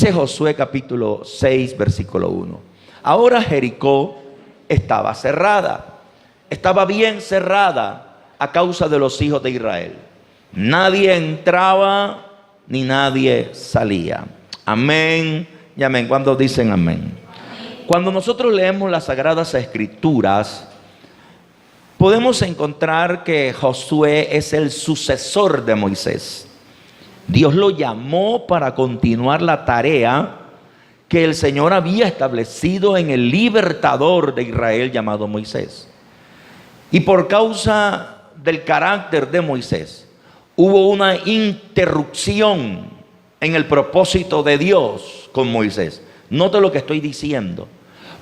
Dice Josué capítulo 6, versículo 1. Ahora Jericó estaba cerrada, estaba bien cerrada a causa de los hijos de Israel. Nadie entraba ni nadie salía. Amén y amén. ¿Cuántos dicen amén? Cuando nosotros leemos las Sagradas Escrituras, podemos encontrar que Josué es el sucesor de Moisés. Dios lo llamó para continuar la tarea que el Señor había establecido en el libertador de Israel llamado Moisés. Y por causa del carácter de Moisés, hubo una interrupción en el propósito de Dios con Moisés. Note lo que estoy diciendo.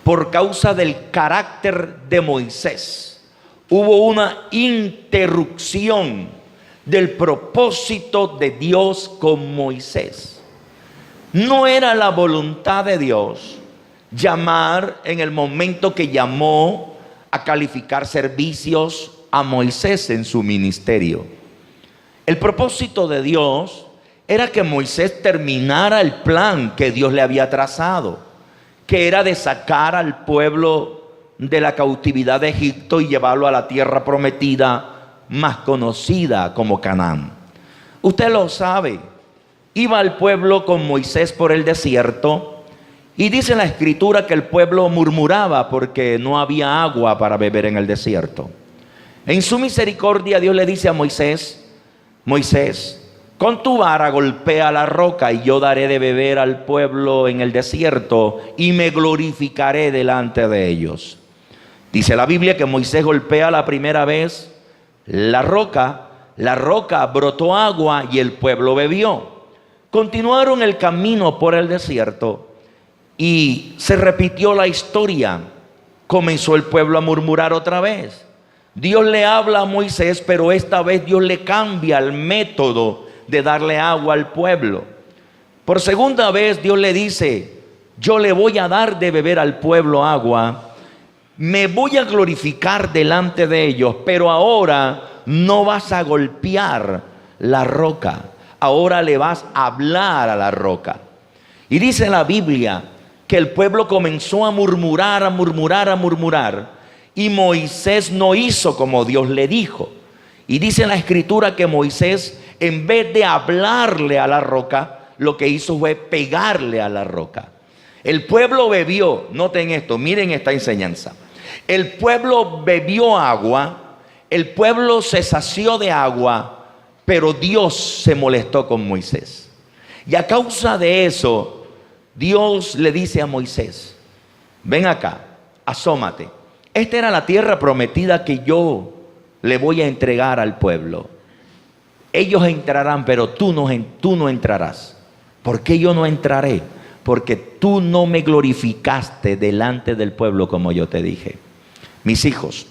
Por causa del carácter de Moisés, hubo una interrupción del propósito de Dios con Moisés. No era la voluntad de Dios llamar en el momento que llamó a calificar servicios a Moisés en su ministerio. El propósito de Dios era que Moisés terminara el plan que Dios le había trazado, que era de sacar al pueblo de la cautividad de Egipto y llevarlo a la tierra prometida, más conocida como Canaán. Usted lo sabe. Iba el pueblo con Moisés por el desierto y dice la escritura que el pueblo murmuraba porque no había agua para beber en el desierto. En su misericordia Dios le dice a Moisés: Moisés, con tu vara golpea la roca y yo daré de beber al pueblo en el desierto y me glorificaré delante de ellos. Dice la Biblia que Moisés golpea la primera vez la roca brotó agua y el pueblo bebió. Continuaron el camino por el desierto y se repitió la historia. Comenzó el pueblo a murmurar otra vez. Dios le habla a Moisés, pero esta vez Dios le cambia el método de darle agua al pueblo. Por segunda vez Dios le dice: yo le voy a dar de beber al pueblo agua, me voy a glorificar delante de ellos, pero ahora no vas a golpear la roca, ahora le vas a hablar a la roca. Y dice la Biblia que el pueblo comenzó a murmurar, y Moisés no hizo como Dios le dijo. Y dice la escritura que Moisés, en vez de hablarle a la roca, lo que hizo fue pegarle a la roca. El pueblo bebió, noten esto, miren esta enseñanza. El pueblo bebió agua, el pueblo se sació de agua, pero Dios se molestó con Moisés. Y a causa de eso, Dios le dice a Moisés: ven acá, asómate. Esta era la tierra prometida que yo le voy a entregar al pueblo. Ellos entrarán, pero tú no entrarás. ¿Por qué yo no entraré? Porque tú no me glorificaste delante del pueblo como yo te dije. Mis hijos,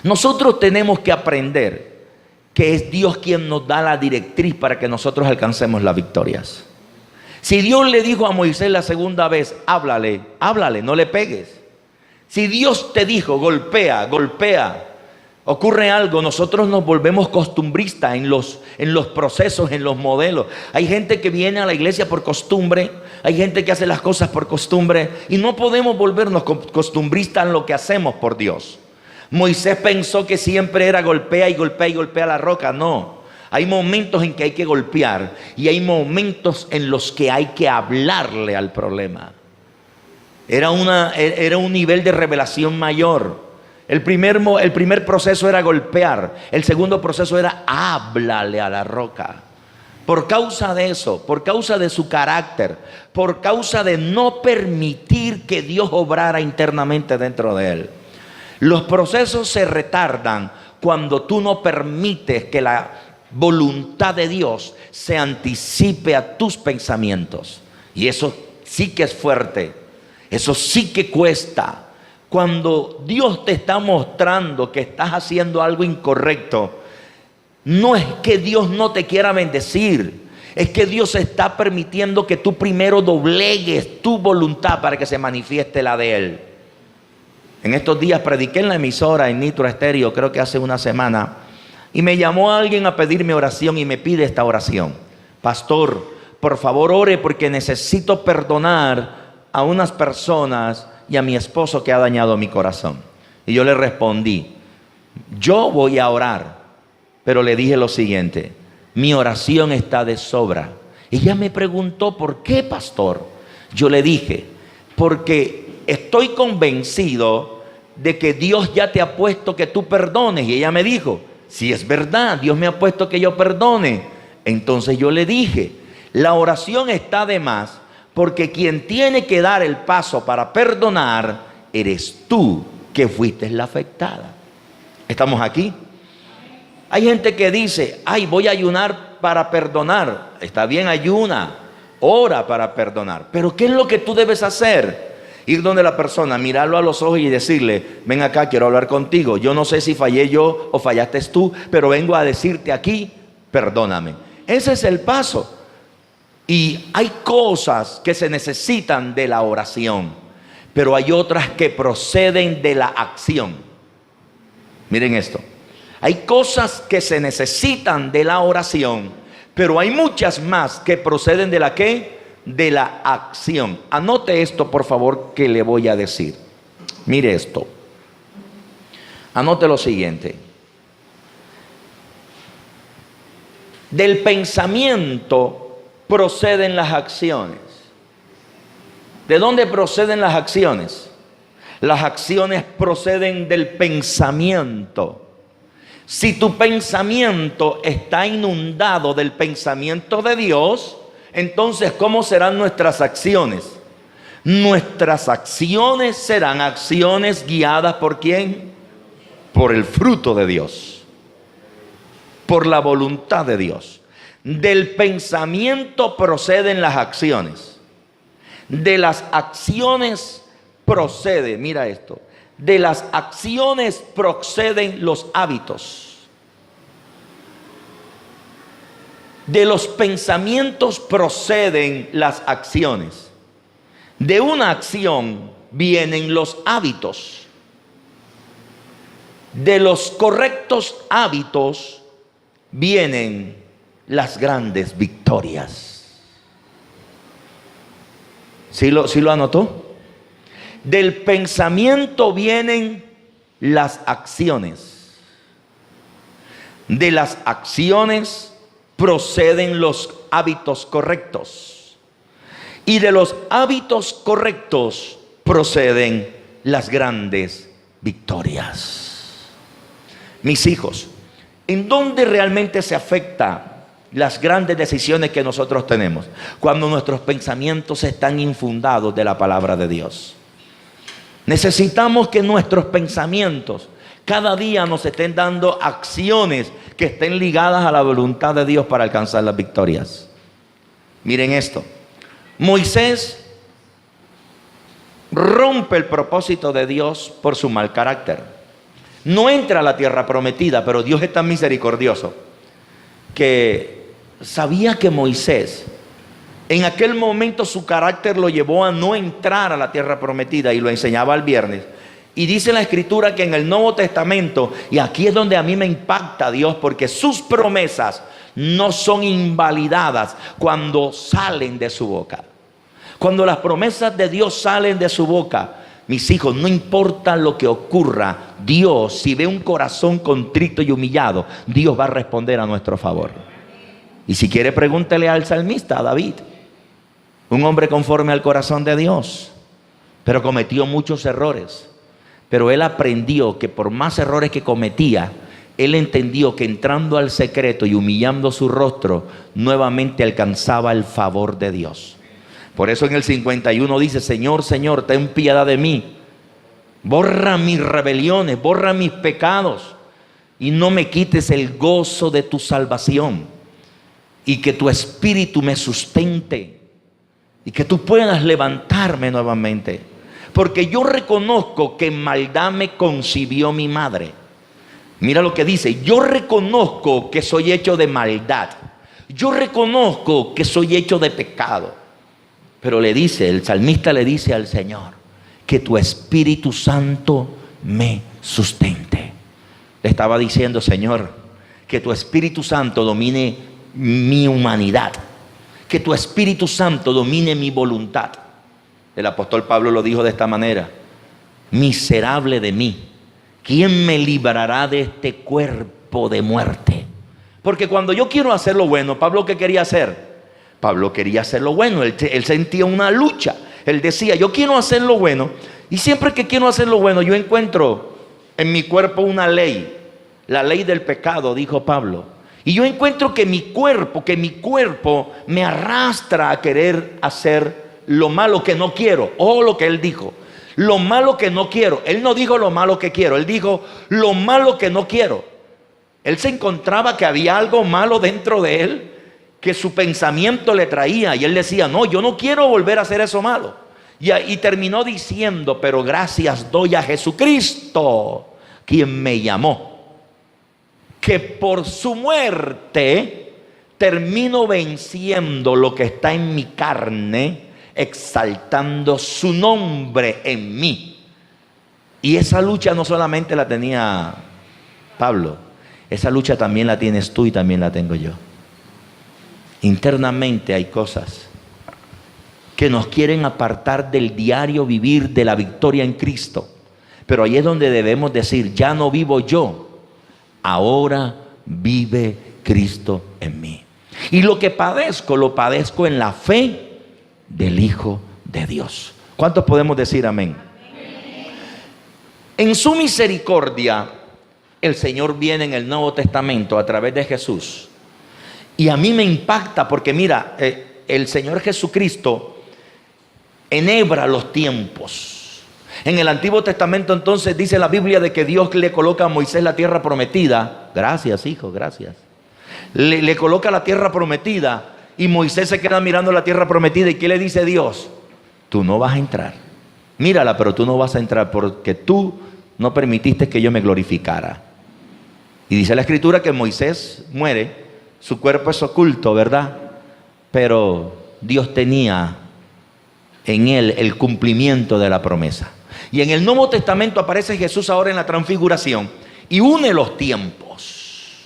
nosotros tenemos que aprender que es Dios quien nos da la directriz para que nosotros alcancemos las victorias. Si Dios le dijo a Moisés la segunda vez: háblale, no le pegues. Si Dios te dijo: golpea, ocurre algo, nosotros nos volvemos costumbristas en los procesos, en los modelos. Hay gente que viene a la iglesia por costumbre, hay gente que hace las cosas por costumbre, y no podemos volvernos costumbristas en lo que hacemos por Dios. Moisés pensó que siempre era golpea la roca. No, hay momentos en que hay que golpear y hay momentos en los que hay que hablarle al problema. Era un nivel de revelación mayor. El primer proceso era golpear. El segundo proceso era háblale a la roca. Por causa de eso, por causa de su carácter, por causa de no permitir que Dios obrara internamente dentro de él. Los procesos se retardan cuando tú no permites que la voluntad de Dios se anticipe a tus pensamientos. Y eso sí que es fuerte. Eso sí que cuesta. Cuando Dios te está mostrando que estás haciendo algo incorrecto, no es que Dios no te quiera bendecir, es que Dios está permitiendo que tú primero doblegues tu voluntad para que se manifieste la de Él. En estos días prediqué en la emisora en Nitro Estéreo, creo que hace una semana, y me llamó alguien a pedirme oración y me pide esta oración: pastor, por favor ore porque necesito perdonar a unas personas y a mi esposo que ha dañado mi corazón. Y yo le respondí, yo voy a orar, pero le dije lo siguiente, mi oración está de sobra. Ella me preguntó, ¿por qué, pastor? Yo le dije, porque estoy convencido de que Dios ya te ha puesto que tú perdones. Y ella me dijo, si es verdad, Dios me ha puesto que yo perdone. Entonces yo le dije, la oración está de más, porque quien tiene que dar el paso para perdonar eres tú, que fuiste la afectada. ¿Estamos aquí? Hay gente que dice, ay, voy a ayunar para perdonar. Está bien, ayuna, ora para perdonar. Pero ¿qué es lo que tú debes hacer? Ir donde la persona, mirarlo a los ojos y decirle, ven acá, quiero hablar contigo. Yo no sé si fallé yo o fallaste tú, pero vengo a decirte aquí, perdóname. Ese es el paso. Y hay cosas que se necesitan de la oración, pero hay otras que proceden de la acción. Miren esto. Hay cosas que se necesitan de la oración, pero hay muchas más que proceden de la ¿qué? De la acción. Anote esto, por favor, que le voy a decir. Mire esto. Anote lo siguiente. Del pensamiento proceden las acciones. ¿De dónde proceden las acciones? Las acciones proceden del pensamiento. Si tu pensamiento está inundado del pensamiento de Dios, entonces ¿cómo serán nuestras acciones? Nuestras acciones serán acciones guiadas ¿por quién? Por el fruto de Dios, por la voluntad de Dios. Del pensamiento proceden las acciones. De las acciones procede, mira esto, de las acciones proceden los hábitos. De los pensamientos proceden las acciones. De una acción vienen los hábitos. De los correctos hábitos vienen las grandes victorias. ¿Sí lo anotó? Del pensamiento vienen las acciones. De las acciones proceden los hábitos correctos. Y de los hábitos correctos proceden las grandes victorias. Mis hijos, ¿en dónde realmente se afecta las grandes decisiones que nosotros tenemos? Cuando nuestros pensamientos están infundados de la palabra de Dios. Necesitamos que nuestros pensamientos cada día nos estén dando acciones que estén ligadas a la voluntad de Dios para alcanzar las victorias. Miren esto. Moisés rompe el propósito de Dios por su mal carácter. No entra a la tierra prometida, pero Dios es tan misericordioso que sabía que Moisés, en aquel momento su carácter lo llevó a no entrar a la tierra prometida, y lo enseñaba el viernes. Y dice la Escritura que en el Nuevo Testamento, y aquí es donde a mí me impacta Dios, porque sus promesas no son invalidadas cuando salen de su boca. Cuando las promesas de Dios salen de su boca, mis hijos, no importa lo que ocurra, Dios, si ve un corazón contrito y humillado, Dios va a responder a nuestro favor. Y si quiere, pregúntele al salmista, a David, un hombre conforme al corazón de Dios, pero cometió muchos errores. Pero él aprendió que por más errores que cometía, él entendió que entrando al secreto y humillando su rostro, nuevamente alcanzaba el favor de Dios. Por eso en el 51 dice, Señor, Señor, ten piedad de mí. Borra mis rebeliones, borra mis pecados, y no me quites el gozo de tu salvación. Y que tu espíritu me sustente. Y que tú puedas levantarme nuevamente. Porque yo reconozco que en maldad me concibió mi madre. Mira lo que dice. Yo reconozco que soy hecho de maldad. Yo reconozco que soy hecho de pecado. Pero le dice, el salmista le dice al Señor, que tu Espíritu Santo me sustente. Le estaba diciendo, Señor, que tu Espíritu Santo domine mi humanidad. que tu Espíritu Santo domine mi voluntad. El apóstol Pablo lo dijo de esta manera: miserable de mí, ¿quién me librará de este cuerpo de muerte? Porque cuando yo quiero hacer lo bueno, ¿Pablo qué quería hacer? Pablo quería hacer lo bueno, él sentía una lucha. Él decía, yo quiero hacer lo bueno, y siempre que quiero hacer lo bueno, yo encuentro en mi cuerpo una ley, la ley del pecado, dijo Pablo. Y yo encuentro que mi cuerpo me arrastra a querer hacer lo malo que no quiero. Ojo lo que él dijo, lo malo que no quiero. Él no dijo lo malo que quiero, él dijo lo malo que no quiero. Él se encontraba que había algo malo dentro de él que su pensamiento le traía, y él decía, no, yo no quiero volver a hacer eso malo. Y terminó diciendo, pero gracias doy a Jesucristo, quien me llamó, que por su muerte termino venciendo lo que está en mi carne, exaltando su nombre en mí. Y esa lucha no solamente la tenía Pablo, esa lucha también la tienes tú y también la tengo yo. Internamente hay cosas que nos quieren apartar del diario vivir de la victoria en Cristo. Pero ahí es donde debemos decir, ya no vivo yo, ahora vive Cristo en mí. Y lo que padezco, lo padezco en la fe del Hijo de Dios. ¿Cuántos podemos decir amén? En su misericordia, el Señor viene en el Nuevo Testamento a través de Jesús. Y a mí me impacta porque mira, el Señor Jesucristo enhebra los tiempos. En el Antiguo Testamento entonces dice la Biblia de que Dios le coloca a Moisés la tierra prometida. Gracias, hijo, gracias. Le coloca la tierra prometida y Moisés se queda mirando la tierra prometida. ¿Y qué le dice Dios? Tú no vas a entrar. Mírala, pero tú no vas a entrar porque tú no permitiste que yo me glorificara. Y dice la Escritura que Moisés muere. Su cuerpo es oculto, ¿verdad? Pero Dios tenía en él el cumplimiento de la promesa. Y en el Nuevo Testamento aparece Jesús ahora en la transfiguración y une los tiempos.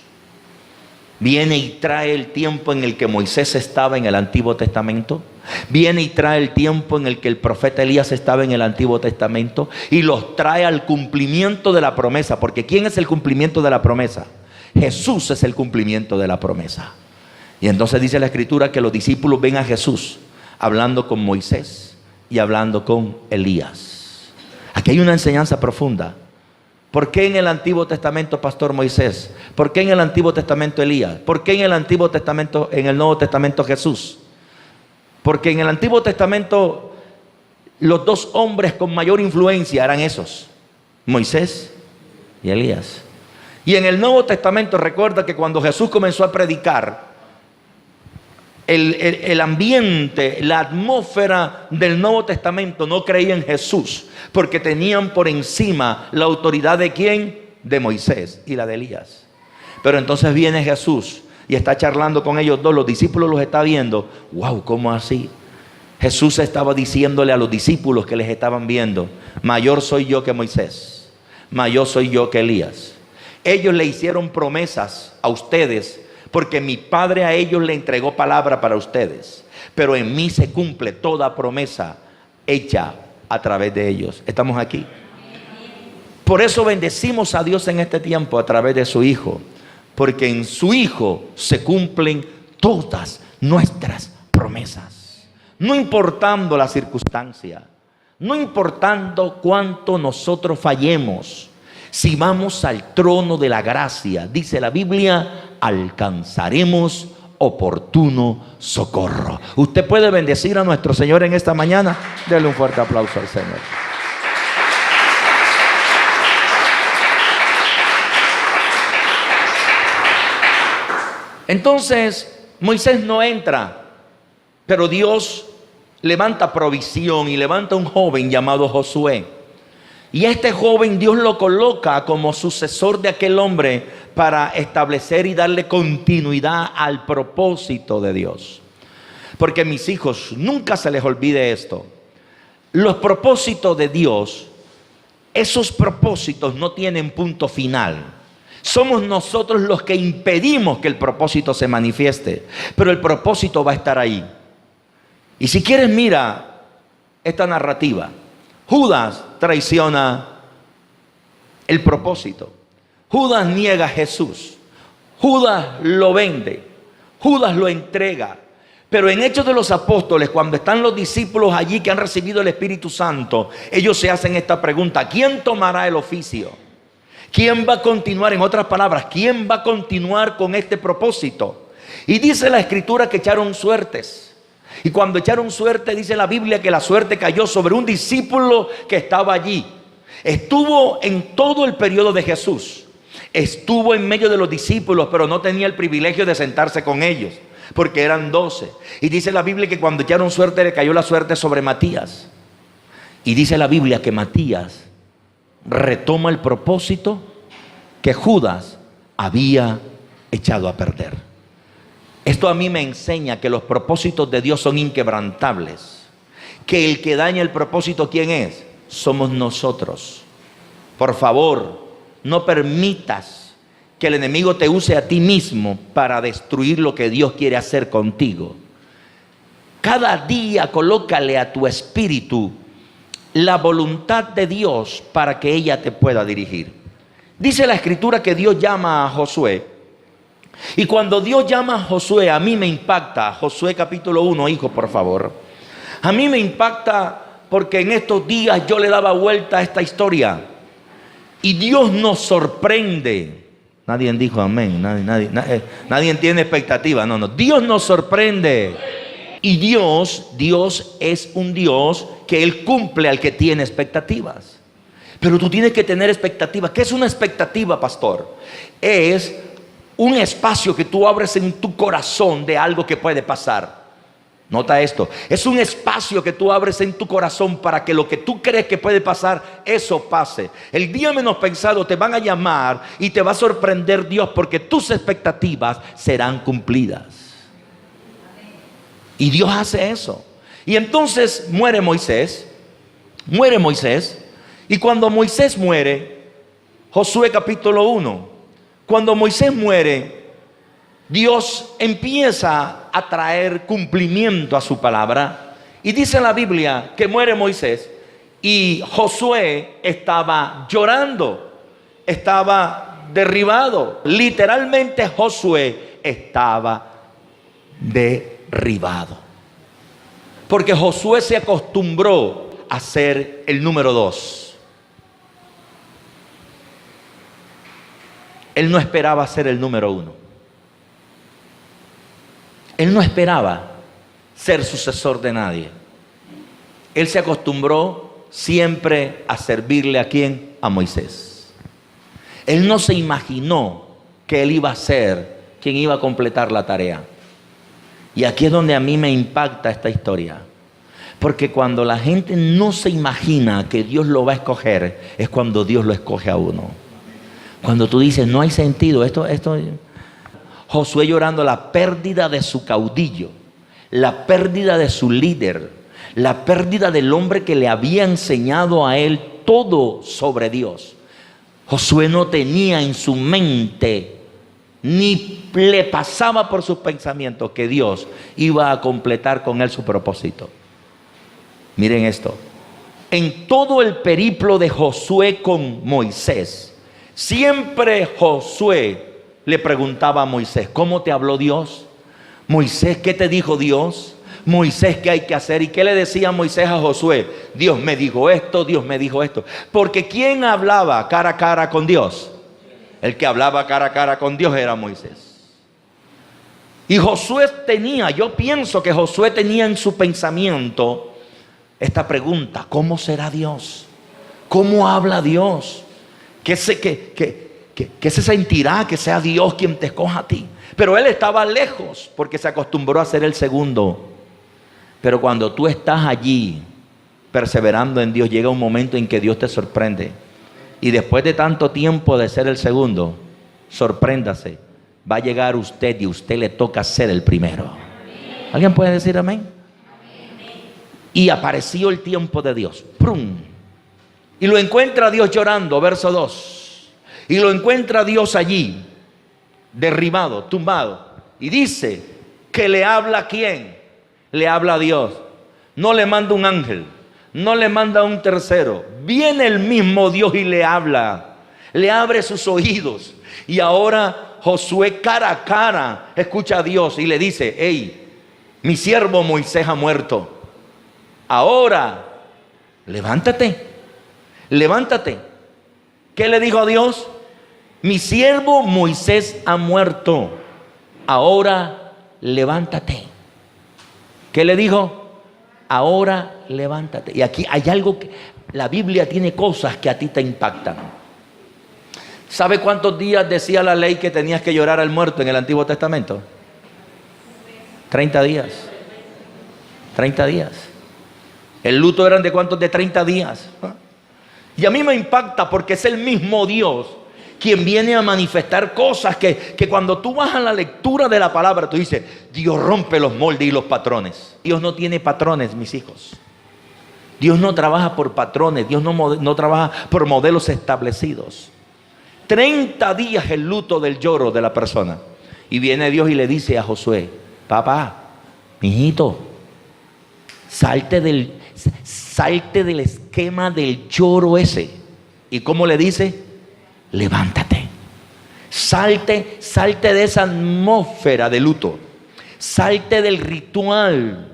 Viene y trae el tiempo en el que Moisés estaba en el Antiguo Testamento. Viene y trae el tiempo en el que el profeta Elías estaba en el Antiguo Testamento. Y los trae al cumplimiento de la promesa. Porque ¿quién es el cumplimiento de la promesa? Jesús es el cumplimiento de la promesa. Y entonces dice la Escritura que los discípulos ven a Jesús hablando con Moisés y hablando con Elías. Aquí hay una enseñanza profunda. ¿Por qué en el Antiguo Testamento pastor Moisés? ¿Por qué en el Antiguo Testamento Elías? ¿Por qué en el Antiguo Testamento, en el Nuevo Testamento Jesús? Porque en el Antiguo Testamento los dos hombres con mayor influencia eran esos, Moisés y Elías. Y en el Nuevo Testamento recuerda que cuando Jesús comenzó a predicar, el ambiente, la atmósfera del Nuevo Testamento no creía en Jesús, porque tenían por encima la autoridad de ¿quién? De Moisés y la de Elías. Pero entonces viene Jesús y está charlando con ellos dos, los discípulos los está viendo. Wow, ¿cómo así? Jesús estaba diciéndole a los discípulos que les estaban viendo, mayor soy yo que Moisés, mayor soy yo que Elías. Ellos le hicieron promesas a ustedes porque mi Padre a ellos le entregó palabra para ustedes. Pero en mí se cumple toda promesa hecha a través de ellos. ¿Estamos aquí? Por eso bendecimos a Dios en este tiempo a través de su Hijo. Porque en su Hijo se cumplen todas nuestras promesas. No importando la circunstancia, no importando cuánto nosotros fallemos. Si vamos al trono de la gracia, dice la Biblia, alcanzaremos oportuno socorro. Usted puede bendecir a nuestro Señor en esta mañana. Dele un fuerte aplauso al Señor. Entonces, Moisés no entra, pero Dios levanta provisión y levanta un joven llamado Josué. Y este joven Dios lo coloca como sucesor de aquel hombre para establecer y darle continuidad al propósito de Dios. Porque mis hijos, nunca se les olvide esto. Los propósitos de Dios, esos propósitos no tienen punto final, Somos nosotros los que impedimos que el propósito se manifieste, pero el propósito va a estar ahí. Y si quieres, mira esta narrativa. Judas traiciona el propósito. Judas niega a Jesús. Judas lo vende. Judas lo entrega. Pero en Hechos de los Apóstoles, cuando están los discípulos allí que han recibido el Espíritu Santo, ellos se hacen esta pregunta: ¿quién tomará el oficio? ¿Quién va a continuar? En otras palabras, ¿quién va a continuar con este propósito? Y dice la Escritura que echaron suertes. Y cuando echaron suerte, dice la Biblia que la suerte cayó sobre un discípulo que estaba allí. Estuvo en todo el periodo de Jesús. Estuvo en medio de los discípulos, pero no tenía el privilegio de sentarse con ellos, porque eran 12. Y dice la Biblia que cuando echaron suerte, le cayó la suerte sobre Matías. Y dice la Biblia que Matías retoma el propósito que Judas había echado a perder. Esto a mí me enseña que los propósitos de Dios son inquebrantables. Que el que daña el propósito, ¿quién es? Somos nosotros. Por favor, no permitas que el enemigo te use a ti mismo para destruir lo que Dios quiere hacer contigo. Cada día colócale a tu espíritu la voluntad de Dios para que ella te pueda dirigir. Dice la Escritura que Dios llama a Josué. Y cuando Dios llama a Josué, a mí me impacta. Josué capítulo 1, hijo, por favor. A mí me impacta porque en estos días yo le daba vuelta a esta historia. Y Dios nos sorprende. Nadie dijo amén. Nadie tiene expectativa. No. Dios nos sorprende. Y Dios es un Dios que Él cumple al que tiene expectativas. Pero tú tienes que tener expectativas. ¿Qué es una expectativa, pastor? Es un espacio que tú abres en tu corazón de algo que puede pasar. Nota esto. Es un espacio que tú abres en tu corazón para que lo que tú crees que puede pasar, eso pase. El día menos pensado te van a llamar y te va a sorprender Dios, porque tus expectativas serán cumplidas. Y Dios hace eso. Y entonces muere Moisés. Y cuando Moisés muere, Josué capítulo 1, cuando Moisés muere, Dios empieza a traer cumplimiento a su palabra. Y dice la Biblia que muere Moisés y Josué estaba llorando, estaba derribado. Literalmente Josué estaba derribado. Porque Josué se acostumbró a ser el número 2. Él no esperaba ser el número 1. Él no esperaba ser sucesor de nadie. Él se acostumbró siempre a servirle ¿a quién? A Moisés. Él no se imaginó que él iba a ser quien iba a completar la tarea. Y aquí es donde a mí me impacta esta historia. Porque cuando la gente no se imagina que Dios lo va a escoger, es cuando Dios lo escoge a uno. Cuando tú dices, no hay sentido, esto. Josué llorando la pérdida de su caudillo, la pérdida de su líder, la pérdida del hombre que le había enseñado a él todo sobre Dios. Josué no tenía en su mente, ni le pasaba por sus pensamientos que Dios iba a completar con él su propósito. Miren esto. En todo el periplo de Josué con Moisés, siempre Josué le preguntaba a Moisés, ¿cómo te habló Dios? Moisés, ¿qué te dijo Dios? Moisés, ¿qué hay que hacer? ¿Y qué le decía Moisés a Josué? Dios me dijo esto, Dios me dijo esto. Porque ¿quién hablaba cara a cara con Dios? El que hablaba cara a cara con Dios era Moisés. Y Josué tenía, yo pienso que Josué tenía en su pensamiento esta pregunta: ¿cómo será Dios? ¿Cómo habla Dios? ¿Qué se sentirá que sea Dios quien te escoja a ti? Pero él estaba lejos porque se acostumbró a ser el segundo. Pero cuando tú estás allí perseverando en Dios, llega un momento en que Dios te sorprende. Y después de tanto tiempo de ser el segundo, sorpréndase, va a llegar usted y usted le toca ser el primero. ¿Alguien puede decir amén? Y apareció el tiempo de Dios. ¡Prum! Y lo encuentra Dios llorando, verso 2. Y lo encuentra Dios allí, derribado, tumbado. Y dice que le habla ¿a quién? Le habla a Dios. No le manda un ángel, no le manda un tercero. Viene el mismo Dios y le habla. Le abre sus oídos. Y ahora Josué cara a cara escucha a Dios y le dice: hey, mi siervo Moisés ha muerto. Ahora, levántate, levántate. ¿Qué le dijo a Dios? Mi siervo Moisés ha muerto. Ahora, levántate. ¿Qué le dijo? Ahora, levántate. Y aquí hay algo que la Biblia tiene cosas que a ti te impactan. ¿Sabe cuántos días decía la ley que tenías que llorar al muerto en el Antiguo Testamento? 30 días. 30 días. El luto eran de cuántos, de 30 días. Y a mí me impacta porque es el mismo Dios quien viene a manifestar cosas que cuando tú vas a la lectura de la palabra, tú dices: Dios rompe los moldes y los patrones. Dios no tiene patrones, mis hijos. Dios no trabaja por patrones. Dios no trabaja por modelos establecidos. 30 días el luto del lloro de la persona. Y viene Dios y le dice a Josué: papá, mijito, salte del esquema del lloro ese. ¿Y cómo le dice? Levántate. Salte de esa atmósfera de luto. Salte del ritual.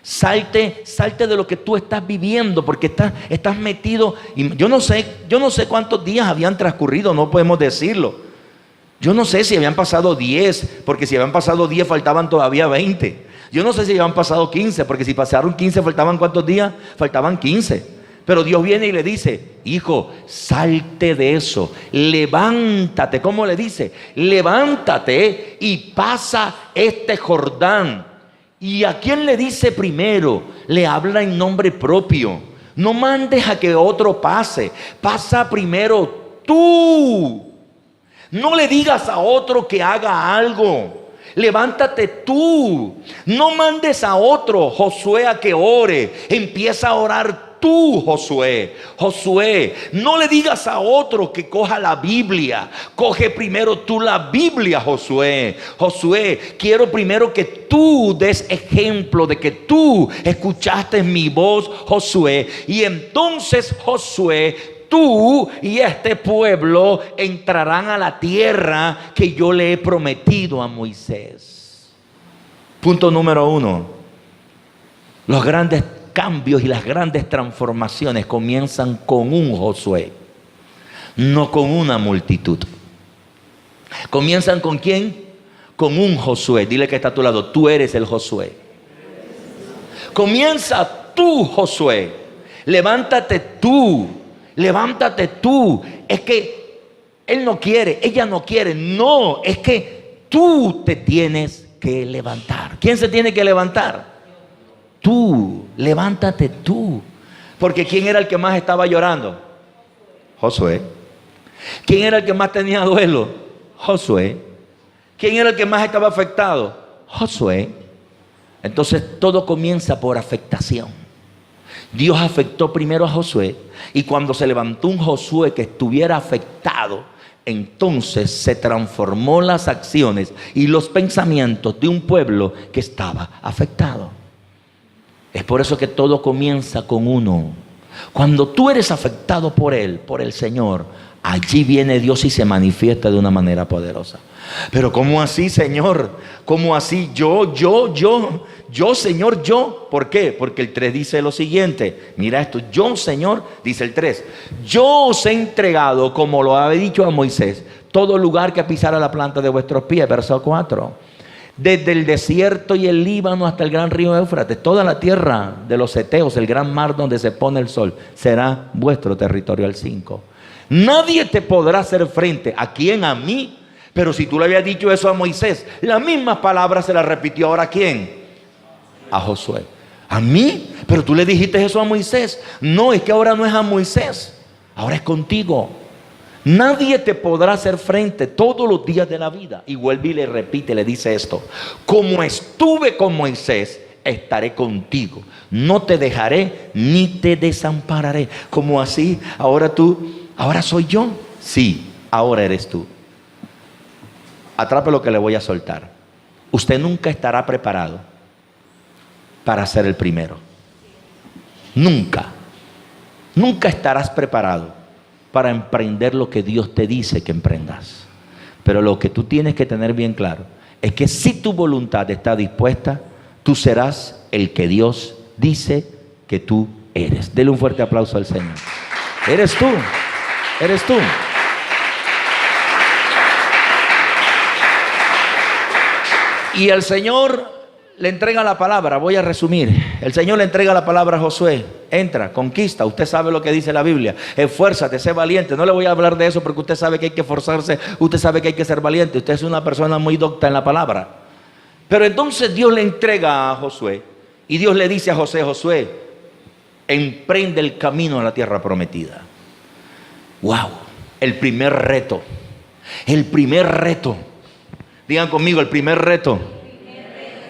Salte de lo que tú estás viviendo, porque estás metido. Y yo no sé cuántos días habían transcurrido, no podemos decirlo. Yo no sé si habían pasado 10, porque si habían pasado 10 faltaban todavía 20. Yo no sé si habían pasado 15, porque si pasaron 15 faltaban ¿cuántos días? Faltaban 15. Pero Dios viene y le dice: hijo, salte de eso, levántate. ¿Cómo le dice? Levántate y pasa este Jordán. ¿Y a quién le dice primero? Le habla en nombre propio. No mandes a que otro pase. Pasa primero tú. No le digas a otro que haga algo. Levántate tú. No mandes a otro, Josué, a que ore. Empieza a orar tú, Josué. Josué, no le digas a otro que coja la Biblia. Coge primero tú la Biblia, Josué. Josué, quiero primero que tú des ejemplo de que tú escuchaste mi voz, Josué. Y entonces, Josué, tú y este pueblo entrarán a la tierra que yo le he prometido a Moisés. Punto número 1. Los grandes cambios y las grandes transformaciones comienzan con un Josué, no con una multitud. ¿Comienzan con quién? Con un Josué. Dile que está a tu lado: tú eres el Josué. Comienza tú, Josué. Levántate tú. Levántate tú. Es que él no quiere, ella no quiere. No, es que tú te tienes que levantar. ¿Quién se tiene que levantar? Tú, levántate tú. Porque ¿quién era el que más estaba llorando? Josué. ¿Quién era el que más tenía duelo? Josué. ¿Quién era el que más estaba afectado? Josué. Entonces todo comienza por afectación. Dios afectó primero a Josué, y cuando se levantó un Josué que estuviera afectado, entonces se transformó las acciones y los pensamientos de un pueblo que estaba afectado. Es por eso que todo comienza con uno. Cuando tú eres afectado por Él, por el Señor, allí viene Dios y se manifiesta de una manera poderosa. Pero ¿cómo así, Señor? ¿Cómo así? Yo, Señor, yo. ¿Por qué? Porque el 3 dice lo siguiente. Mira esto. Yo, Señor, dice el 3. Yo os he entregado, como lo había dicho a Moisés, todo lugar que pisara la planta de vuestros pies. Verso 4. Desde el desierto y el Líbano hasta el gran río Éufrates, toda la tierra de los heteos, el gran mar donde se pone el sol, será vuestro territorio. Al 5. Nadie te podrá hacer frente. ¿A quién? A mí. Pero si tú le habías dicho eso a Moisés, las mismas palabras se las repitió ahora ¿a quién? A Josué. ¿A mí? Pero tú le dijiste eso a Moisés. No, es que ahora no es a Moisés, ahora es contigo. Nadie te podrá hacer frente todos los días de la vida. Y vuelve y le repite, le dice esto: como estuve con Moisés, estaré contigo. No te dejaré ni te desampararé. ¿Cómo así? Ahora soy yo. Sí, ahora eres tú. Atrape lo que le voy a soltar. Usted nunca estará preparado para ser el primero. Nunca. Nunca estarás preparado para emprender lo que Dios te dice que emprendas. Pero lo que tú tienes que tener bien claro es que si tu voluntad está dispuesta, tú serás el que Dios dice que tú eres. Dele un fuerte aplauso al Señor. Eres tú. Eres tú. Y el Señor le entrega la palabra. Voy a resumir. El Señor le entrega la palabra a Josué. Entra, conquista. Usted sabe lo que dice la Biblia. Esfuérzate, sé valiente. No le voy a hablar de eso porque usted sabe que hay que esforzarse. Usted sabe que hay que ser valiente. Usted es una persona muy docta en la palabra. Pero entonces Dios le entrega a Josué. Y Dios le dice a José: Josué, emprende el camino a la tierra prometida. ¡Wow! El primer reto. El primer reto. Digan conmigo, el primer reto.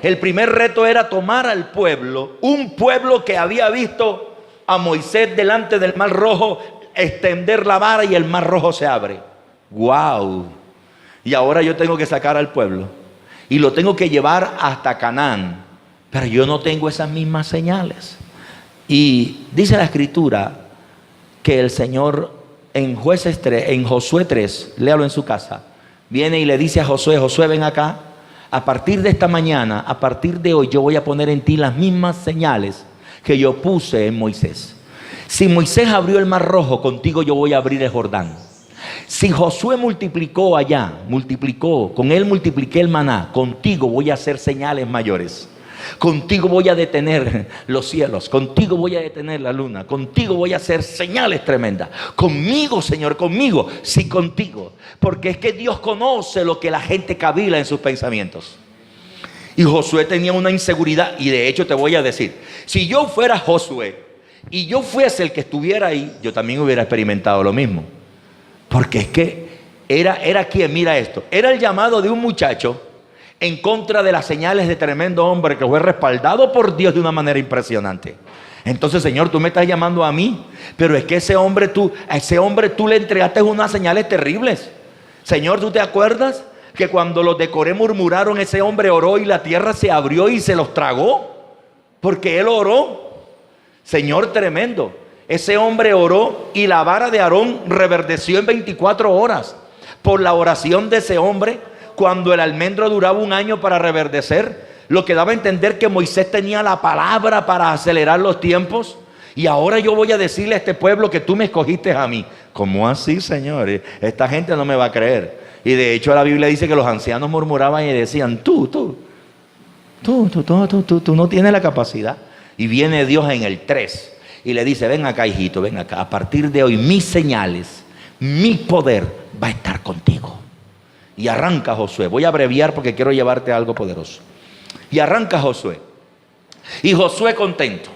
El primer reto era tomar al pueblo, un pueblo que había visto a Moisés delante del Mar Rojo extender la vara y el Mar Rojo se abre. ¡Wow! Y ahora yo tengo que sacar al pueblo y lo tengo que llevar hasta Canaán, pero yo no tengo esas mismas señales. Y dice la Escritura que el Señor en Josué 3, léalo en su casa, viene y le dice a Josué: Josué, ven acá. A partir de esta mañana, a partir de hoy, yo voy a poner en ti las mismas señales que yo puse en Moisés. Si Moisés abrió el Mar Rojo, contigo yo voy a abrir el Jordán. Si Josué multiplicó allá, con él multipliqué el maná, contigo voy a hacer señales mayores. Contigo voy a detener los cielos, contigo voy a detener la luna, contigo voy a hacer señales tremendas. Conmigo, Señor, conmigo, sí, contigo. Porque es que Dios conoce lo que la gente cavila en sus pensamientos. Y Josué tenía una inseguridad. Y de hecho te voy a decir, si yo fuera Josué y yo fuese el que estuviera ahí, yo también hubiera experimentado lo mismo. Porque es que era quien, mira esto, era el llamado de un muchacho en contra de las señales de tremendo hombre que fue respaldado por Dios de una manera impresionante. Entonces, Señor, tú me estás llamando a mí, pero es que a ese hombre tú le entregaste unas señales terribles. Señor, ¿tú te acuerdas que cuando los de Coré murmuraron, ese hombre oró y la tierra se abrió y se los tragó? Porque él oró. Señor, tremendo. Ese hombre oró y la vara de Aarón reverdeció en 24 horas. Por la oración de ese hombre, cuando el almendro duraba un año para reverdecer, lo que daba a entender que Moisés tenía la palabra para acelerar los tiempos. Y ahora yo voy a decirle a este pueblo que tú me escogiste a mí. ¿Cómo así, Señor? Esta gente no me va a creer. Y de hecho la Biblia dice que los ancianos murmuraban y decían: tú no tienes la capacidad. Y viene Dios en el 3 y le dice: ven acá, hijito, ven acá. A partir de hoy mis señales, mi poder va a estar contigo. Y arranca Josué. Voy a abreviar porque quiero llevarte a algo poderoso. Y arranca Josué. Y Josué contento.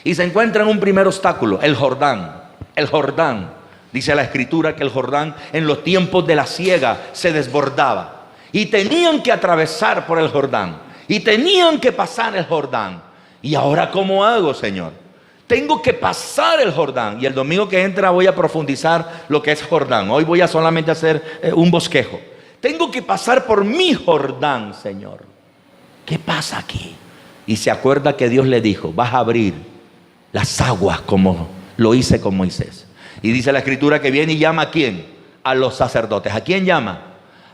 Y se encuentra en un primer obstáculo, el Jordán. El Jordán. Dice la Escritura que el Jordán en los tiempos de la siega se desbordaba. Y tenían que atravesar por el Jordán. Y tenían que pasar el Jordán. ¿Y ahora cómo hago, Señor? Tengo que pasar el Jordán. Y el domingo que entra voy a profundizar lo que es Jordán. Hoy voy a solamente hacer un bosquejo. Tengo que pasar por mi Jordán, Señor. ¿Qué pasa aquí? Y se acuerda que Dios le dijo: vas a abrir las aguas como lo hice con Moisés. Y dice la Escritura que viene y llama ¿a quién? A los sacerdotes. ¿A quién llama?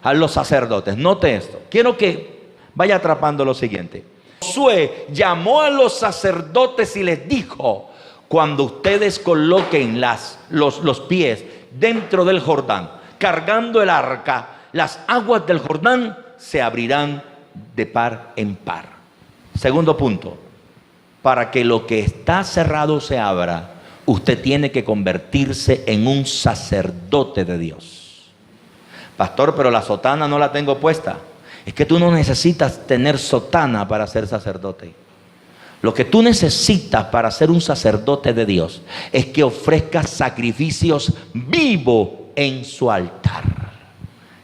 A los sacerdotes. Note esto. Quiero que vaya atrapando lo siguiente. Josué llamó a los sacerdotes y les dijo: cuando ustedes coloquen los pies dentro del Jordán, cargando el arca, las aguas del Jordán se abrirán de par en par. Segundo punto: para que lo que está cerrado se abra, usted tiene que convertirse en un sacerdote de Dios. Pastor, pero la sotana no la tengo puesta. Es que tú no necesitas tener sotana para ser sacerdote. Lo que tú necesitas para ser un sacerdote de Dios es que ofrezcas sacrificios vivos en su altar.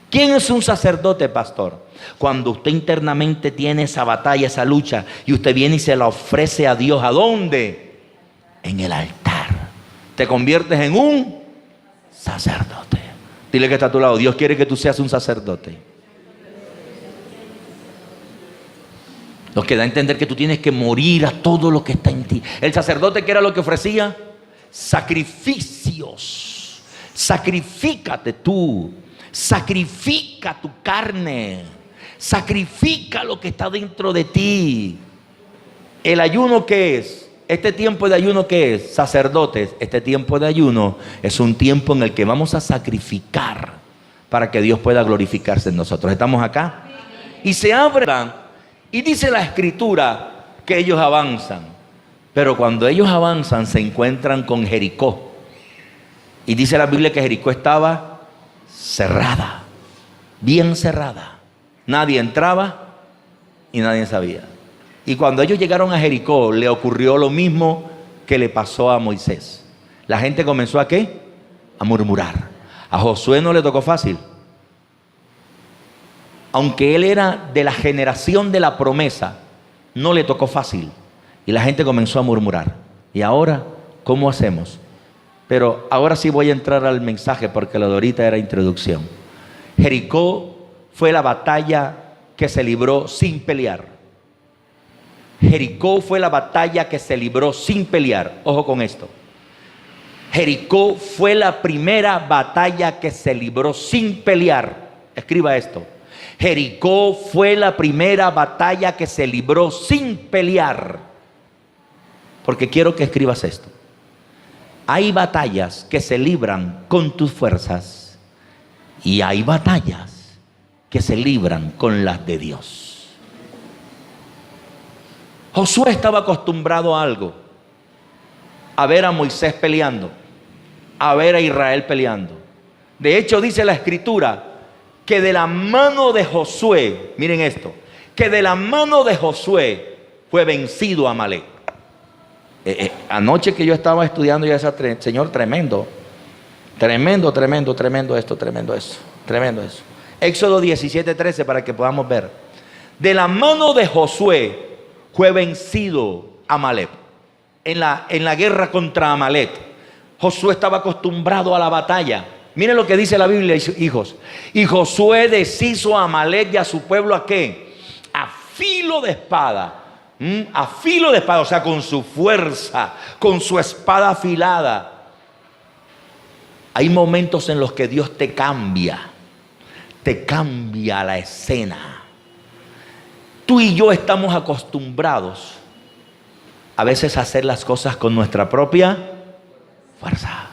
¿Quién es un sacerdote, pastor? Cuando usted internamente tiene esa batalla, esa lucha, y usted viene y se la ofrece a Dios. ¿A dónde? En el altar. Te conviertes en un sacerdote. Dile que está a tu lado, Dios quiere que tú seas un sacerdote. Lo que da a entender que tú tienes que morir a todo lo que está en ti. El sacerdote, ¿qué era lo que ofrecía? Sacrificios. Sacrifícate tú. Sacrifica tu carne. Sacrifica lo que está dentro de ti. ¿El ayuno qué es? Este tiempo de ayuno, ¿qué es? Sacerdotes, este tiempo de ayuno es un tiempo en el que vamos a sacrificar para que Dios pueda glorificarse en nosotros. ¿Estamos acá? Y se abran, y dice la Escritura que ellos avanzan. Pero cuando ellos avanzan se encuentran con Jericó. Y dice la Biblia que Jericó estaba cerrada, bien cerrada. Nadie entraba y nadie sabía. Y cuando ellos llegaron a Jericó, le ocurrió lo mismo que le pasó a Moisés. La gente comenzó ¿a qué? A murmurar. A Josué no le tocó fácil. Aunque él era de la generación de la promesa, no le tocó fácil. Y la gente comenzó a murmurar. ¿Y ahora cómo hacemos? Pero ahora sí voy a entrar al mensaje porque lo de ahorita era introducción. Jericó fue la batalla que se libró sin pelear. Jericó fue la batalla que se libró sin pelear. Ojo con esto. Jericó fue la primera batalla que se libró sin pelear. Escriba esto. Jericó fue la primera batalla que se libró sin pelear. Porque quiero que escribas esto. Hay batallas que se libran con tus fuerzas y hay batallas que se libran con las de Dios. Josué estaba acostumbrado a algo, a ver a Moisés peleando, a ver a Israel peleando. De hecho, dice la Escritura que de la mano de Josué, miren esto, que de la mano de Josué fue vencido Amalek. Anoche que yo estaba estudiando, yo decía, Señor, tremendo esto, tremendo eso. Éxodo 17:13 para que podamos ver. De la mano de Josué fue vencido Amalek en la guerra contra Amalek. Josué estaba acostumbrado a la batalla. Miren lo que dice la Biblia, hijos. Y Josué deshizo a Amalek y a su pueblo ¿a qué? A filo de espada. A filo de espada, o sea, con su fuerza, con su espada afilada. Hay momentos en los que Dios te cambia la escena. Tú y yo estamos acostumbrados a veces a hacer las cosas con nuestra propia fuerza.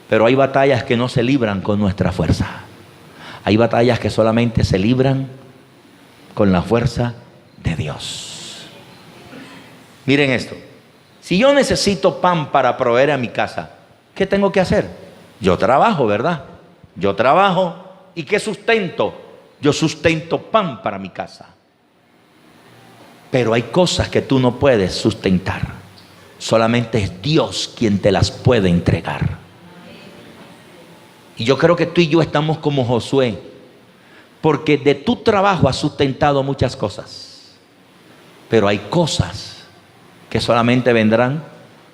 Pero hay batallas que no se libran con nuestra fuerza. Hay batallas que solamente se libran con la fuerza de Dios. Miren esto. Si yo necesito pan para proveer a mi casa, ¿qué tengo que hacer? Yo trabajo, ¿verdad? Yo trabajo. ¿Y qué sustento? Yo sustento pan para mi casa. Pero hay cosas que tú no puedes sustentar. Solamente es Dios quien te las puede entregar. Y yo creo que tú y yo estamos como Josué. Porque de tu trabajo has sustentado muchas cosas. Pero hay cosas que solamente vendrán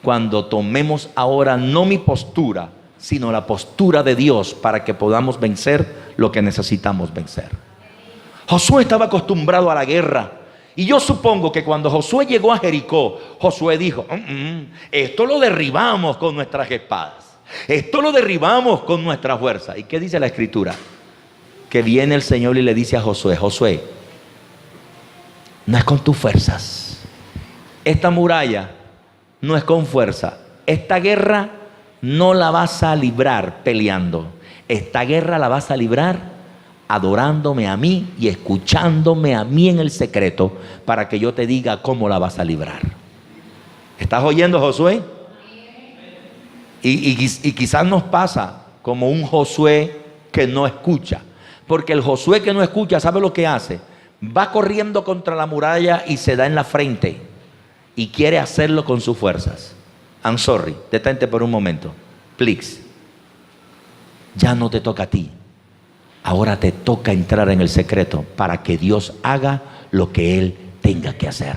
cuando tomemos ahora no mi postura, sino la postura de Dios para que podamos vencer lo que necesitamos vencer. Josué estaba acostumbrado a la guerra. Y yo supongo que cuando Josué llegó a Jericó, Josué dijo, esto lo derribamos con nuestras espadas. Esto lo derribamos con nuestra fuerza. ¿Y qué dice la Escritura? Que viene el Señor y le dice a Josué, Josué, no es con tus fuerzas. Esta muralla no es con fuerza. Esta guerra no la vas a librar peleando. Esta guerra la vas a librar adorándome a mí y escuchándome a mí en el secreto para que yo te diga cómo la vas a librar. ¿Estás oyendo, Josué? Y quizás nos pasa como un Josué que no escucha. Porque el Josué que no escucha, ¿sabe lo que hace? Va corriendo contra la muralla y se da en la frente. Y quiere hacerlo con sus fuerzas. I'm sorry, detente por un momento. Please. Ya no te toca a ti. Ahora te toca entrar en el secreto para que Dios haga lo que Él tenga que hacer.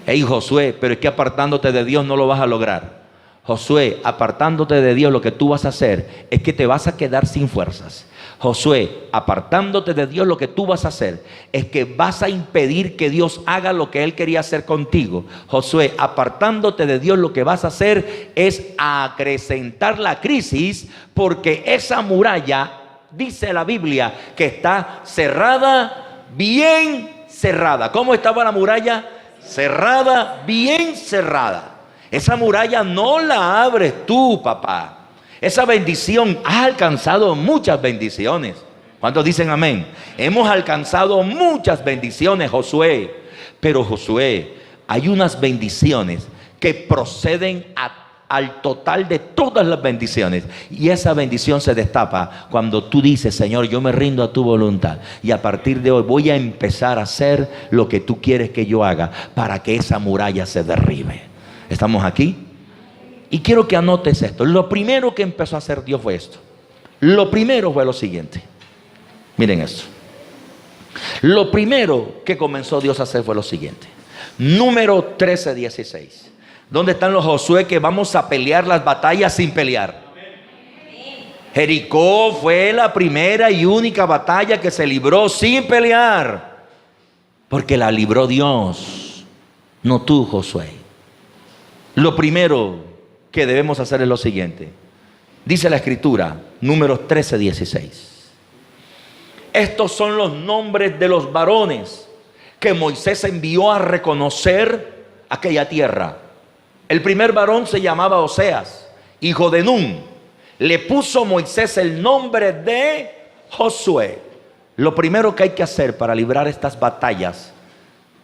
Hey Josué, pero es que apartándote de Dios no lo vas a lograr. Josué, apartándote de Dios, lo que tú vas a hacer es que te vas a quedar sin fuerzas. Josué, apartándote de Dios, lo que tú vas a hacer es que vas a impedir que Dios haga lo que Él quería hacer contigo. Josué, apartándote de Dios, lo que vas a hacer es acrecentar la crisis, porque esa muralla, dice la Biblia, que está cerrada, bien cerrada. ¿Cómo estaba la muralla? Cerrada, bien cerrada. Esa muralla no la abres tú, papá. Esa bendición, has alcanzado muchas bendiciones. ¿Cuántos dicen amén? Hemos alcanzado muchas bendiciones, Josué. Pero Josué, hay unas bendiciones que proceden al total de todas las bendiciones. Y esa bendición se destapa cuando tú dices: Señor, yo me rindo a tu voluntad, y a partir de hoy voy a empezar a hacer lo que tú quieres que yo haga para que esa muralla se derribe. ¿Estamos aquí? Y quiero que anotes esto. Lo primero que empezó a hacer Dios fue esto. Lo primero fue lo siguiente. Miren esto. Lo primero que comenzó Dios a hacer fue lo siguiente. Número 13:16. ¿Dónde están los Josué que vamos a pelear las batallas sin pelear? Jericó fue la primera y única batalla que se libró sin pelear, porque la libró Dios, no tú, Josué. Lo primero que debemos hacer es lo siguiente. Dice la Escritura, Números 13:16. Estos son los nombres de los varones que Moisés envió a reconocer aquella tierra. El primer varón se llamaba Oseas, hijo de Nun. Le puso Moisés el nombre de Josué. Lo primero que hay que hacer para librar estas batallas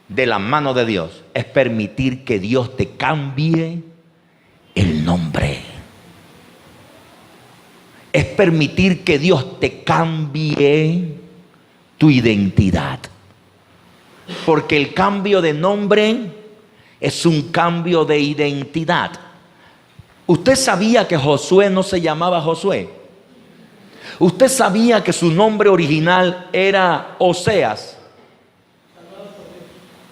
de la mano de Dios es permitir que Dios te cambie el nombre. Es permitir que Dios te cambie tu identidad. Porque el cambio de nombre es un cambio de identidad. ¿Usted sabía que Josué no se llamaba Josué? ¿Usted sabía que su nombre original era Oseas?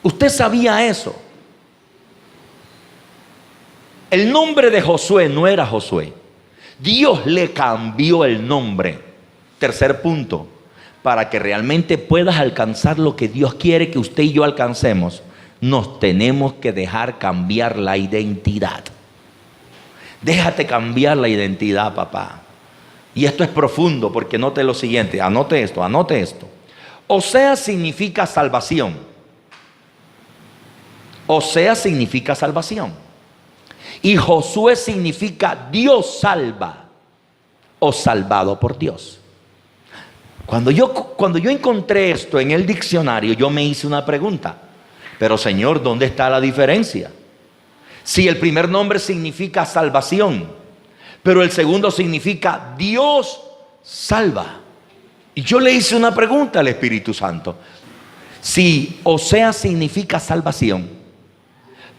¿Usted sabía eso? El nombre de Josué no era Josué. Dios le cambió el nombre. Tercer punto, para que realmente puedas alcanzar lo que Dios quiere que usted y yo alcancemos, nos tenemos que dejar cambiar la identidad. Déjate cambiar la identidad, papá. Y esto es profundo, porque note lo siguiente. Anote esto, anote esto. Oseas significa salvación. Oseas significa salvación. Y Josué significa Dios salva, o salvado por Dios. Cuando yo encontré esto en el diccionario, yo me hice una pregunta. Pero Señor, ¿dónde está la diferencia? Si el primer nombre significa salvación, pero el segundo significa Dios salva. Y yo le hice una pregunta al Espíritu Santo. Si Oseas significa salvación,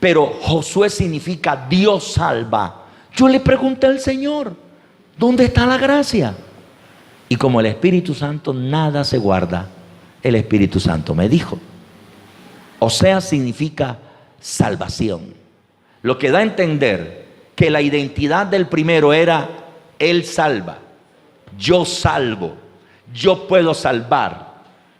pero Josué significa Dios salva, yo le pregunté al Señor, ¿dónde está la gracia? Y como el Espíritu Santo nada se guarda, el Espíritu Santo me dijo: Oseas significa salvación. Lo que da a entender que la identidad del primero era Él salva, yo salvo, yo puedo salvar,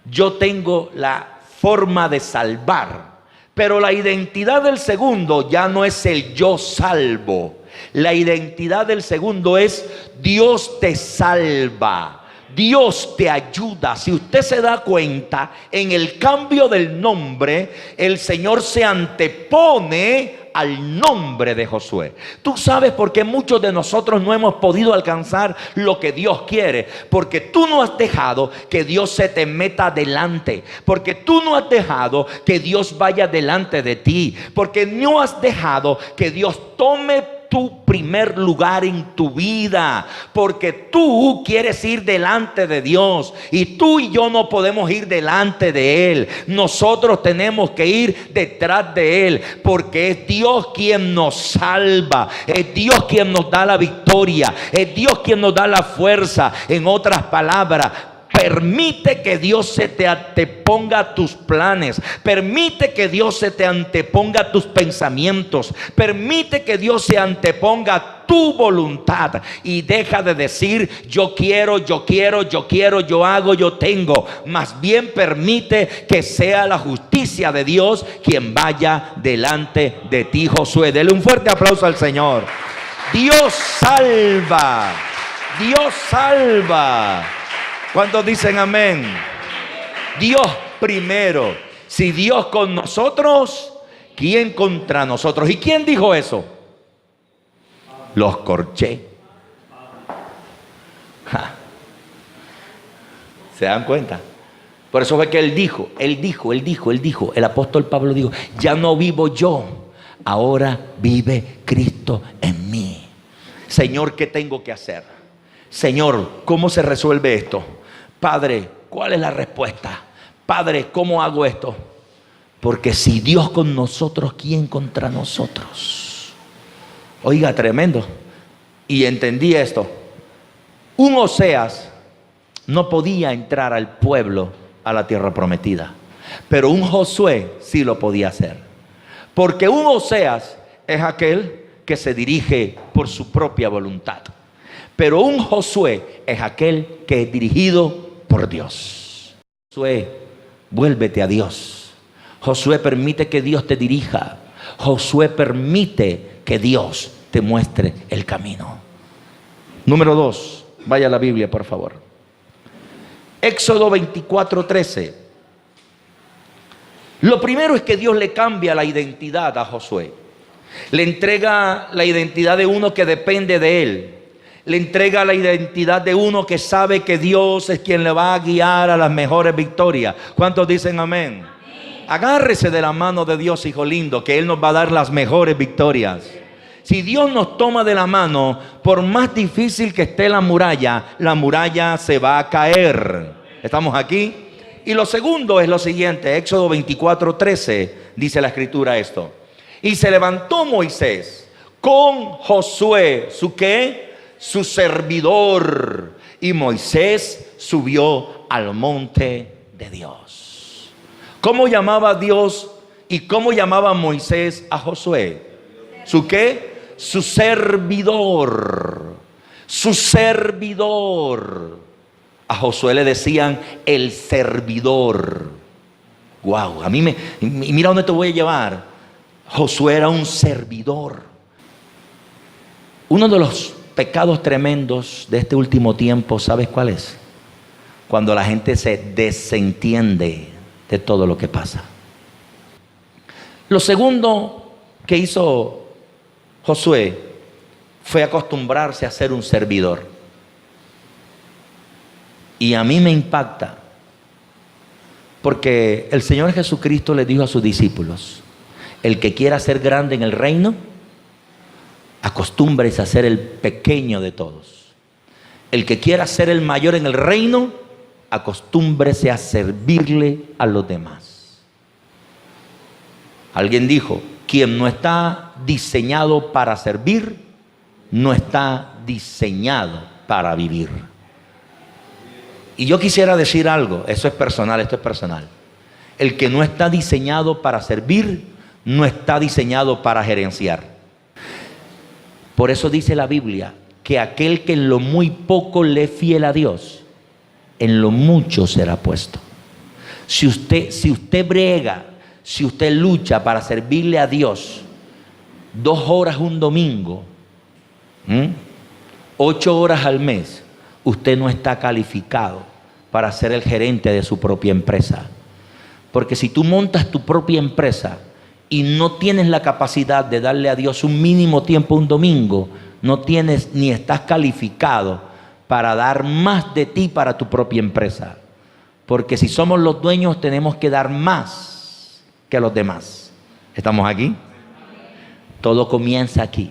yo tengo la forma de salvar. Pero la identidad del segundo ya no es el yo salvo. La identidad del segundo es Dios te salva. Dios te ayuda. Si usted se da cuenta, en el cambio del nombre, el Señor se antepone al nombre de Josué. Tú sabes por qué muchos de nosotros no hemos podido alcanzar lo que Dios quiere, porque tú no has dejado que Dios se te meta delante, porque tú no has dejado que Dios vaya delante de ti, porque no has dejado que Dios tome tu primer lugar en tu vida, porque tú quieres ir delante de Dios y tú y yo no podemos ir delante de Él. Nosotros tenemos que ir detrás de Él, porque es Dios quien nos salva, es Dios quien nos da la victoria, es Dios quien nos da la fuerza. En otras palabras, Permite que Dios se te anteponga a tus planes. Permite que Dios se te anteponga a tus pensamientos. Permite que Dios se anteponga a tu voluntad. Y deja de decir yo quiero, yo quiero, yo quiero, yo hago, yo tengo. Más bien permite que sea la justicia de Dios quien vaya delante de ti, Josué. Dele un fuerte aplauso al Señor. Dios salva. Dios salva. ¿Cuántos dicen amén? Dios primero. Si Dios con nosotros, ¿quién contra nosotros? ¿Y quién dijo eso? Los Corché. ¿Se dan cuenta? Por eso fue que él dijo, el apóstol Pablo dijo, ya no vivo yo, ahora vive Cristo en mí. Señor, ¿qué tengo que hacer? Señor, ¿cómo se resuelve esto? Padre, ¿cuál es la respuesta? Padre, ¿cómo hago esto? Porque si Dios con nosotros, ¿quién contra nosotros? Oiga, tremendo. Y entendí esto. Un Oseas no podía entrar al pueblo a la tierra prometida, pero un Josué sí lo podía hacer. Porque un Oseas es aquel que se dirige por su propia voluntad, pero un Josué es aquel que es dirigido por Dios. Josué, vuélvete a Dios. Josué, permite que Dios te dirija. Josué, permite que Dios te muestre el camino. Número 2, vaya a la Biblia por favor. Éxodo 24:13. Lo primero es que Dios le cambia la identidad a Josué. Le entrega la identidad de uno que depende de él. Le entrega la identidad de uno que sabe que Dios es quien le va a guiar a las mejores victorias. ¿Cuántos dicen amén? Amén. Agárrese de la mano de Dios, hijo lindo, que Él nos va a dar las mejores victorias. Si Dios nos toma de la mano, por más difícil que esté la muralla se va a caer. ¿Estamos aquí? Y lo segundo es lo siguiente. Éxodo 24:13 dice la escritura esto. Y se levantó Moisés con Josué, ¿su qué? Su servidor. Y Moisés subió al monte de Dios. ¿Cómo llamaba Dios y cómo llamaba Moisés a Josué? ¿Su qué? Su servidor. Su servidor. A Josué le decían el servidor. Wow, mira dónde te voy a llevar. Josué era un servidor. Uno de los pecados tremendos de este último tiempo, ¿sabes cuál es? Cuando la gente se desentiende de todo lo que pasa. Lo segundo que hizo Josué fue acostumbrarse a ser un servidor. Y a mí me impacta, porque el Señor Jesucristo le dijo a sus discípulos: el que quiera ser grande en el reino, acostúmbrese a ser el pequeño de todos. El que quiera ser el mayor en el reino, acostúmbrese a servirle a los demás. Alguien dijo: quien no está diseñado para servir, no está diseñado para vivir. Y yo quisiera decir algo, eso es personal, esto es personal. El que no está diseñado para servir, no está diseñado para gerenciar. Por eso dice la Biblia que aquel que en lo muy poco le es fiel a Dios, en lo mucho será puesto. Si usted brega, si usted lucha para servirle a Dios 2 horas un domingo, 8 horas al mes, usted no está calificado para ser el gerente de su propia empresa. Porque si tú montas tu propia empresa y no tienes la capacidad de darle a Dios un mínimo tiempo un domingo, no tienes ni estás calificado para dar más de ti para tu propia empresa. Porque si somos los dueños, tenemos que dar más que los demás. ¿Estamos aquí? Todo comienza aquí.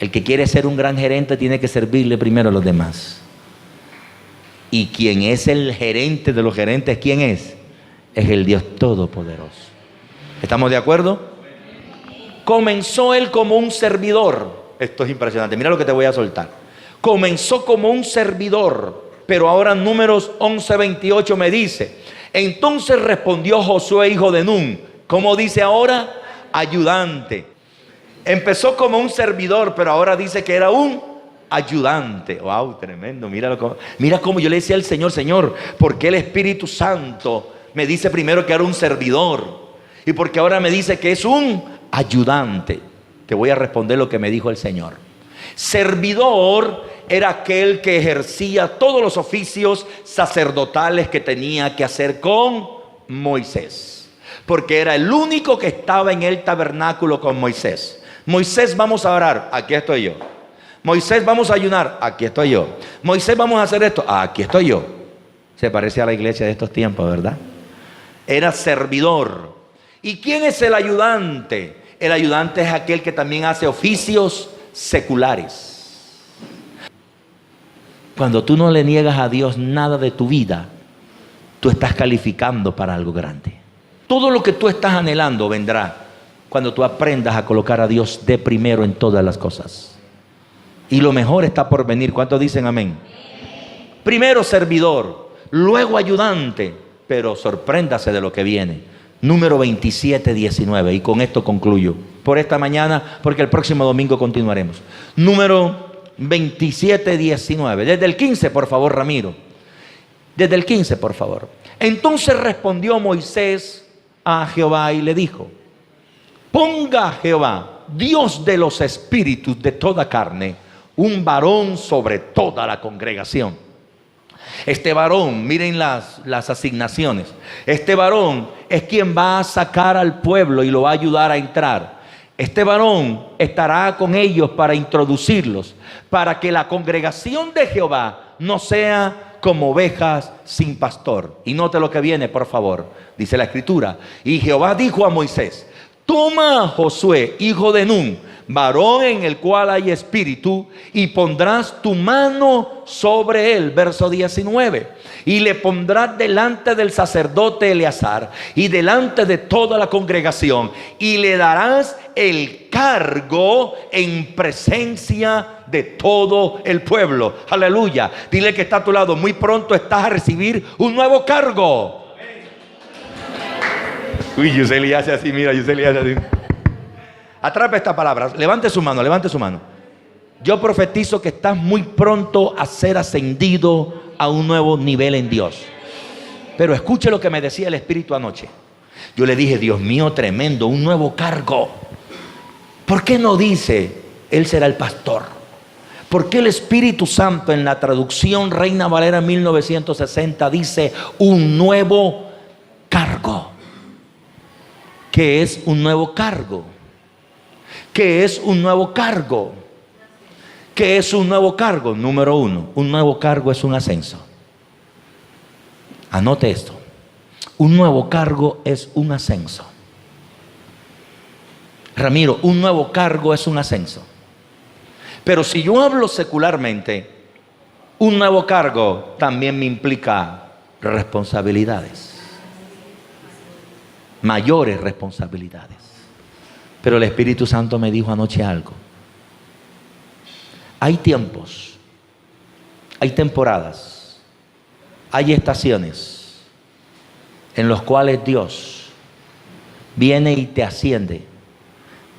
El que quiere ser un gran gerente tiene que servirle primero a los demás. Y quien es el gerente de los gerentes, ¿quién es? Es el Dios Todopoderoso. ¿Estamos de acuerdo? Comenzó él como un servidor. Esto es impresionante. Mira lo que te voy a soltar. Comenzó como un servidor. Pero ahora Números 11:28 me dice: entonces respondió Josué, hijo de Nun. ¿Cómo dice ahora? Ayudante. Empezó como un servidor, pero ahora dice que era un ayudante. Wow, tremendo. Mira cómo yo le decía al Señor: Señor, ¿por qué el Espíritu Santo me dice primero que era un servidor? Y porque ahora me dice que es un ayudante. Te voy a responder lo que me dijo el Señor. Servidor era aquel que ejercía todos los oficios sacerdotales que tenía que hacer con Moisés, porque era el único que estaba en el tabernáculo con Moisés. Moisés, vamos a orar, aquí estoy yo. Moisés, vamos a ayunar, aquí estoy yo. Moisés, vamos a hacer esto, aquí estoy yo. Se parece a la iglesia de estos tiempos, ¿verdad? Era servidor. ¿Y quién es el ayudante? El ayudante es aquel que también hace oficios seculares. Cuando tú no le niegas a Dios nada de tu vida, tú estás calificando para algo grande. Todo lo que tú estás anhelando vendrá cuando tú aprendas a colocar a Dios de primero en todas las cosas. Y lo mejor está por venir. ¿Cuántos dicen amén? Primero servidor, luego ayudante, pero sorpréndase de lo que viene. Número 27:19, y con esto concluyo por esta mañana, porque el próximo domingo continuaremos. Número 27:19, desde el 15, por favor, Ramiro. Desde el 15, por favor. Entonces respondió Moisés a Jehová y le dijo: ponga Jehová, Dios de los espíritus de toda carne, un varón sobre toda la congregación. Este varón, miren las asignaciones. Este varón es quien va a sacar al pueblo y lo va a ayudar a entrar. Este varón estará con ellos para introducirlos, para que la congregación de Jehová no sea como ovejas sin pastor. Y note lo que viene, por favor. Dice la escritura: y Jehová dijo a Moisés: toma a Josué, hijo de Nun, varón en el cual hay espíritu, y pondrás tu mano sobre él. Verso 19. Y le pondrás delante del sacerdote Eleazar y delante de toda la congregación, y le darás el cargo en presencia de todo el pueblo. Aleluya. Dile que está a tu lado: muy pronto estás a recibir un nuevo cargo. Uy, Yuseli hace así, mira, Yuseli hace así. Atrape esta palabra, levante su mano, levante su mano. Yo profetizo que estás muy pronto a ser ascendido a un nuevo nivel en Dios. Pero escuche lo que me decía el Espíritu anoche. Yo le dije: Dios mío, tremendo, un nuevo cargo. ¿Por qué no dice él será el pastor? ¿Por qué el Espíritu Santo en la traducción Reina Valera 1960 dice un nuevo cargo? ¿Qué es un nuevo cargo? ¿Qué es un nuevo cargo? ¿Qué es un nuevo cargo? Número uno, un nuevo cargo es un ascenso. Anote esto: un nuevo cargo es un ascenso. Ramiro, un nuevo cargo es un ascenso. Pero si yo hablo secularmente, un nuevo cargo también me implica responsabilidades, mayores responsabilidades. Pero el Espíritu Santo me dijo anoche algo. Hay tiempos, hay temporadas, hay estaciones en los cuales Dios viene y te asciende,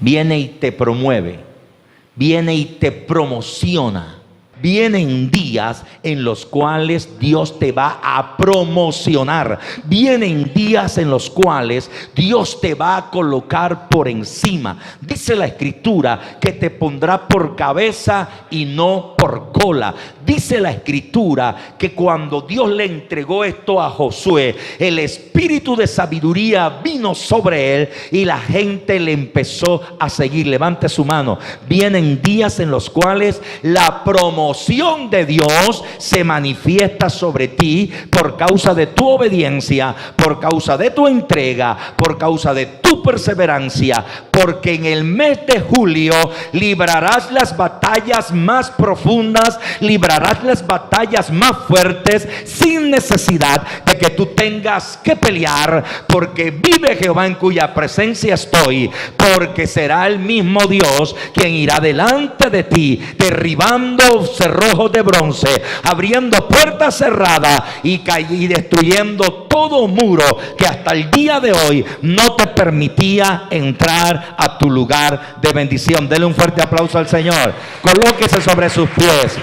viene y te promueve, viene y te promociona. Vienen días en los cuales Dios te va a promocionar. Vienen días en los cuales Dios te va a colocar por encima. Dice la Escritura que te pondrá por cabeza y no por cola. Dice la Escritura que cuando Dios le entregó esto a Josué, el espíritu de sabiduría vino sobre él y la gente le empezó a seguir. Levante su mano. Vienen días en los cuales la promoción de Dios se manifiesta sobre ti por causa de tu obediencia, por causa de tu entrega, por causa de tu perseverancia, porque en el mes de julio librarás las batallas más profundas, librarás pelearás las batallas más fuertes sin necesidad de que tú tengas que pelear, porque vive Jehová en cuya presencia estoy, porque será el mismo Dios quien irá delante de ti, derribando cerrojos de bronce, abriendo puertas cerradas y destruyendo todo muro que hasta el día de hoy no te permitía entrar a tu lugar de bendición. Dele un fuerte aplauso al Señor. Colóquese sobre sus pies.